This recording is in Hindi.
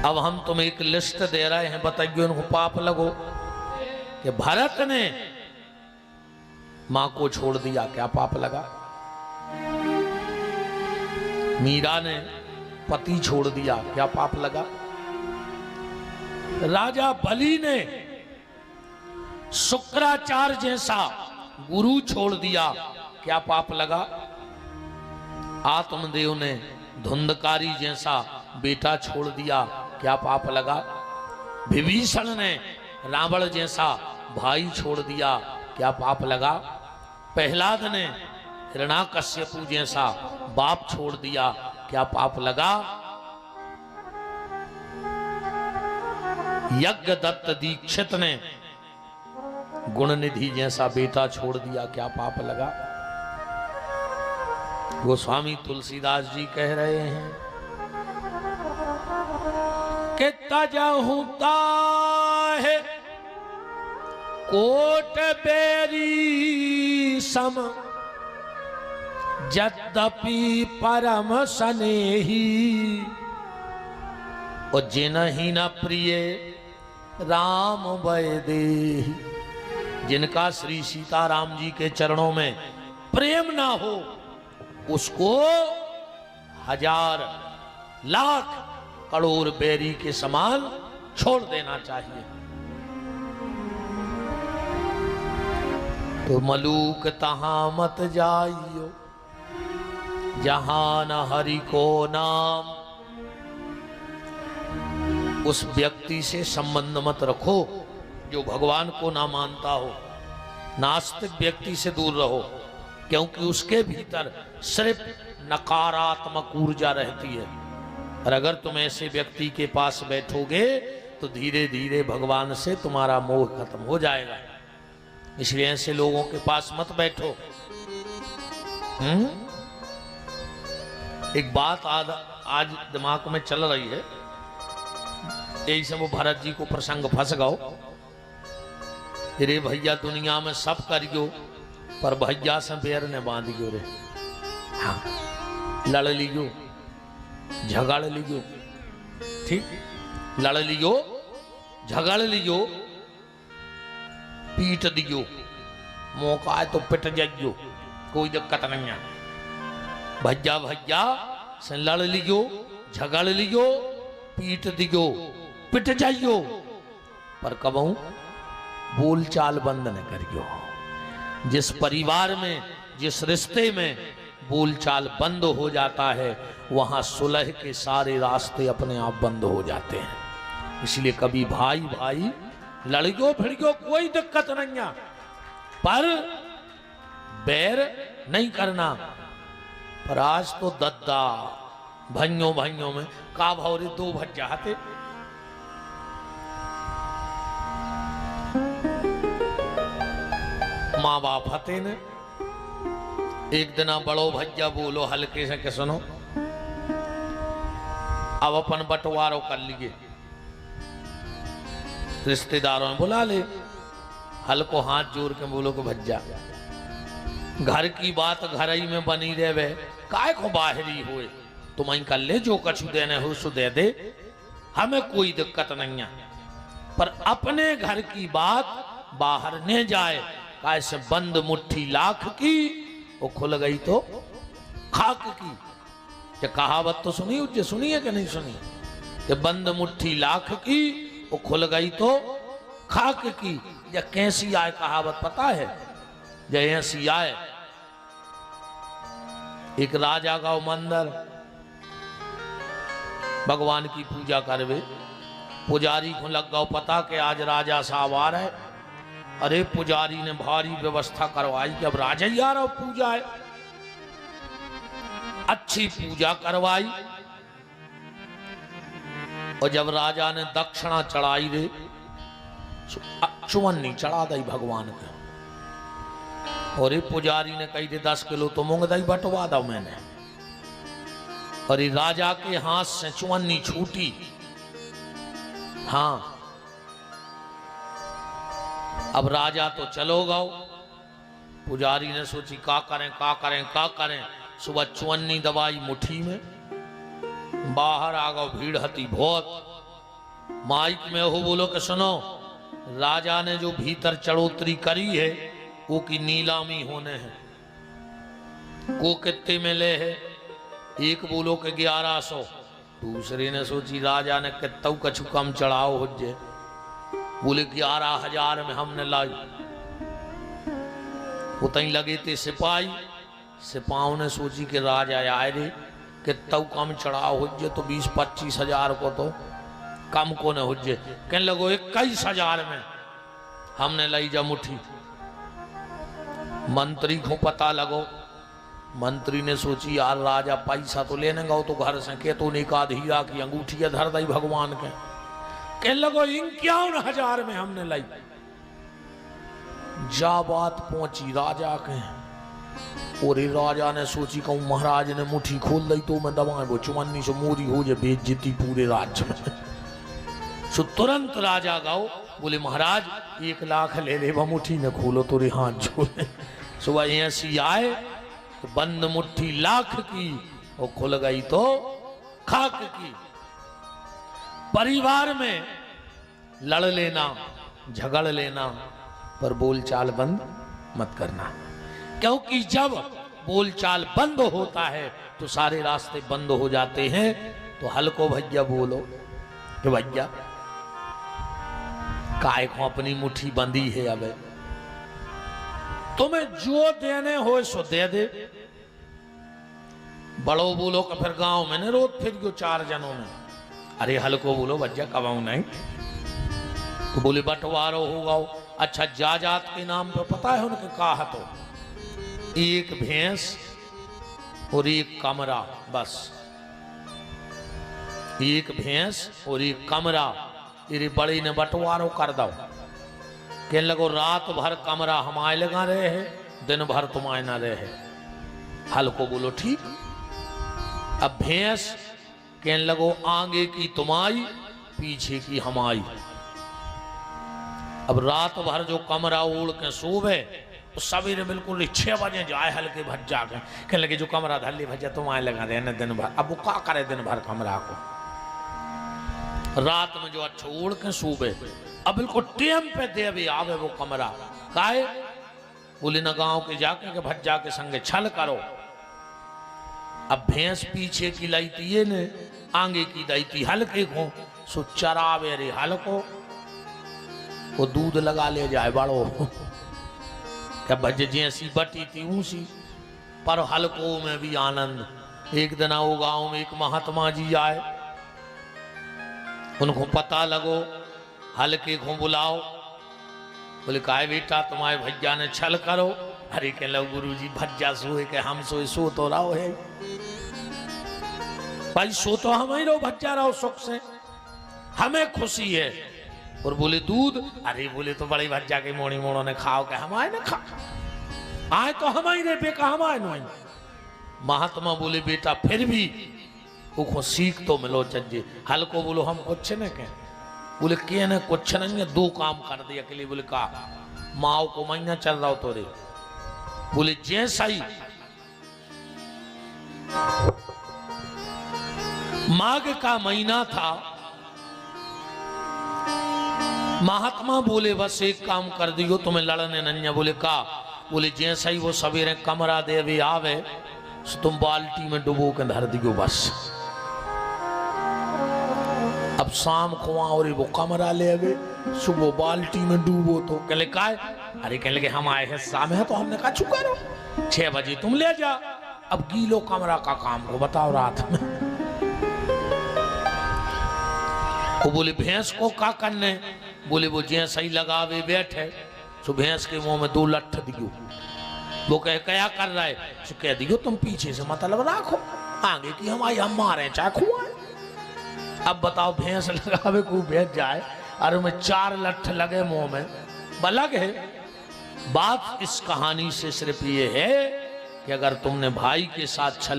अब हम तुम्हें एक लिस्ट दे रहे हैं, बताइए उनको पाप लगो कि भरत ने मां को छोड़ दिया, क्या पाप लगा? मीरा ने पति छोड़ दिया, क्या पाप लगा? राजा बलि ने शुक्राचार्य जैसा गुरु छोड़ दिया, क्या पाप लगा? आत्मदेव ने धुंधकारी जैसा बेटा छोड़ दिया, क्या पाप लगा? विभीषण ने रावण जैसा भाई छोड़ दिया, क्या पाप लगा? प्रहलाद ने हिरण्याकश्यपु जैसा बाप छोड़ दिया, क्या पाप लगा? यज्ञदत्त दीक्षित ने गुणनिधि जैसा बेटा छोड़ दिया, क्या पाप लगा? गोस्वामी तुलसीदास जी कह रहे हैं कि तजहु ताहे कोट बेरी सम यद्यपि परम स्नेही, और जिनहि न प्रिय राम वैदेही, जिनका श्री सीताराम जी के चरणों में प्रेम ना हो उसको हजार लाख करोड़ बेरी के समान छोड़ देना चाहिए। तो मलूक तहां मत जाइयो जहां न हरि को नाम, उस व्यक्ति से संबंध मत रखो जो भगवान को ना मानता हो। नास्तिक व्यक्ति से दूर रहो, क्योंकि उसके भीतर सिर्फ नकारात्मक ऊर्जा रहती है। और अगर तुम ऐसे व्यक्ति के पास बैठोगे तो धीरे धीरे भगवान से तुम्हारा मोह खत्म हो जाएगा। इसलिए ऐसे लोगों के पास मत बैठो। एक बात आज दिमाग में चल रही है, यही से वो भरत जी को प्रसंग फंस गओ। रे भैया दुनिया में सब करियो, पर भैया से बैर ने बांधियो रे। हाँ, लड़ लियो, झगड़ लियो, ठीक, लड़ लियो, झगड़ लियो, पीट दियो, मौका है तो पिट जाइयो, कोई दिक्कत नहीं है। भैया भैया से लड़ लियो, झगड़ लियो, पीट दियो, पिट जाइयो, पर कबहू बोलचाल बंद न करियो। जिस परिवार में, जिस रिश्ते में बोलचाल बंद हो जाता है, वहां सुलह के सारे रास्ते अपने आप बंद हो जाते हैं। इसलिए कभी भाई भाई लड़ियो भिड़ियो कोई दिक्कत नहीं है, पर बैर नहीं करना। पर आज तो दद्दा भाइयों भाइयों में का भौरे दो भज जाते। माँ बाप हते ने एक दिन बड़ो भैया बोलो हल्के से के सुनो, अब अपन बंटवारो कर लिए, रिश्तेदारों में बुला ले। हल्को हाथ जोड़ के बोलो को भज्जा, घर की बात घर ही में बनी रहे, काय को बाहरी होए, तुम ही कर ले, जो कछु देने हो सो दे दे, हमें कोई दिक्कत नहीं है। पर अपने घर की बात बाहर न जाए, कैसे बंद मुट्ठी लाख की वो खुल गई तो खाक की। ये कहावत तो सुनी, उज्जे सुनी है कि नहीं सुनी? कि बंद मुट्ठी लाख की वो खुल गई तो खाक की। या कैसी आए कहावत पता है? जय ऐसी आए, एक राजा का मंदिर भगवान की पूजा करवे, पुजारी को लग गओ पता कि आज राजा साहब आ रहे। अरे पुजारी ने भारी व्यवस्था करवाई कि अब राजा ही आ रहा हो, पूजा है, अच्छी पूजा करवाई। और जब राजा ने दक्षिणा चढ़ाई रे, चुवन्नी चढ़ा दई भगवान के। और ये पुजारी ने कही दे 10 किलो तो मूंग दही बंटवा दो मैंने। और ये राजा के हाथ से चुवन्नी छूटी। हाँ, अब राजा तो चलो गओ। पुजारी ने सोची का करें का करें का करें। सुबह चुवन्नी दवाई मुट्ठी में, बाहर आ गओ, भीड़ हती बहुत। माइक में हो बोलो कि सुनो, राजा ने जो भीतर चढ़ोतरी करी है वो की नीलामी होने है। को कितने में ले है? एक बोलो कि 1100। दूसरे ने सोची राजा ने कितौ कछु कम चढ़ाओ हो जे, बोले 11,000 में हमने लाई। उतई लगे थे सिपाही, सिपाहों ने सोची कि राजा आए रे कितौ कम चढ़ाओ हो जे, तो 20-25 हजार को तो कम को न हो जे। कहने लगो 21,000 में हमने लाई जा मुट्ठी। मंत्री को पता लगो, मंत्री ने सोची यार राजा पैसा तो लेने गो तो घर से के तो निकाद हीरा की अंगूठी धर दई भगवान के। कहने लगो 51,000 में हमने लाई। जा बात पहुंची राजा के, और राजा ने सोची कहूं महाराज ने मुट्ठी खोल दी तो मैं दबाए वो चुमन्नी से मोरी हो जाए बेइज्जती पूरे राज्य में। सो तुरंत राजा गाओ बोले महाराज 1 लाख ले ले, मुट्ठी ने खोलो तो रे हाथ जोड़े। सुबह ऐसी आए तो बंद मुट्ठी लाख की और खुल गई तो खाक की। परिवार में लड़ लेना, झगड़ लेना, पर बोलचाल बंद मत करना, क्योंकि जब बोलचाल बंद होता है तो सारे रास्ते बंद हो जाते हैं। तो हल्को भैया बोलो कि भैया काय को अपनी मुट्ठी बंदी है, अब तुम्हें जो देने हो सो दे दे। बड़ो बोलो कि फिर गांव में ने रोज फिर गयो 4 जनों में। अरे हल्को बोलो भैया कमाऊ नहीं, तो बोले बंटवारो होगा। अच्छा जाजात के नाम पे पता है उनके कहा, तो 1 भैंस और 1 कमरा, बस 1 भैंस और 1 कमरा। तेरे बड़े ने बंटवारो कर दो। कहने लगो रात भर कमरा हमारे लगा रहे है, दिन भर तुम्हारे ना रहे। हल्को बोलो ठीक। अब भैंस कहने लगो आगे की तुम्हारी, पीछे की हमारी। अब रात भर जो कमरा ओढ़ के सोवे तो सवेरे बिल्कुल 6 बजे जाए हल्के भज्जा के। कहने लगे जो कमरा धल्ली भज्जा तुम्हारे लगा रहे ना दिन भर। अब वो क्या करे दिन भर कमरा को, रात में जो अच्छा ओढ़ के सोवे। अब बिल्कुल टेम पे देवे आवे वो कमरा। काहे? बोले न गांव के जाके के भज्जा के संगे छल करो। अब भैंस पीछे की लाइती है ने, आगे की दाईती हल्के को, सो चरावे रे हल्को, वो दूध लगा ले जाए बड़ो। क्या भज जैसी बटी थी ऊंसी, पर हल्को में भी आनंद। एक दिन वो गांव में एक महात्मा जी आए, उनको पता लगो, हल्के को बुलाओ। बोले काहे बेटा तुम्हारे भज्जा ने छल करो। अरे कह लो गुरु जी भज्जा सोए के हम सोए, सो तो रहो है भाई, सो तो हम ही रहो, भज्जा रहो सुख से, हमें खुशी है। और बोले दूध, अरे बोले तो बड़ी भज्जा के मोड़ी मोड़ों ने खाओ के हमारे ने खा आए तो हमारे रे बेका हमारे नो। महात्मा बोले बेटा फिर भी वो सीख तो मिलो चज्जे। हल्को बोलो हम कुछ न कह। बोले के न कुछ नहीं है, 2 काम कर दिया के लिए। बोले का माओ को महीना चल रहा हो तो रे। बोले जैसा ही माघ का महीना था, महात्मा बोले बस एक काम कर दियो तुम्हें लड़ने नन्या। बोले का? बोले जैसा ही वो सवेरे कमरा देवे आवे तुम बाल्टी में डुबो के धर दियो बस। अब शाम को और वो कमरा ले आवे, सुबह बाल्टी में डूबो। तो कहले काय? अरे कहले कि हम आए हैं शाम है तो हमने कहा चुका रहो, 6 बजे तुम ले जा। अब गीलो कमरा का काम को बताओ रात में। वो बोले भैंस को क्या करने? बोले वो जैसा ही लगावे बैठे तो भैंस के मुंह में 2 लठ दियो। वो कहे क्या कर रहा है? तो कह दियो तुम पीछे से मतलब राखो, आगे की हम मारे चाहे खुआए। अब बताओ भैंस लगावे को बैठ जाए और में 4 लठ लगे मुंह में, बलग है। बात इस कहानी से सिर्फ ये है कि अगर तुमने भाई के साथ छल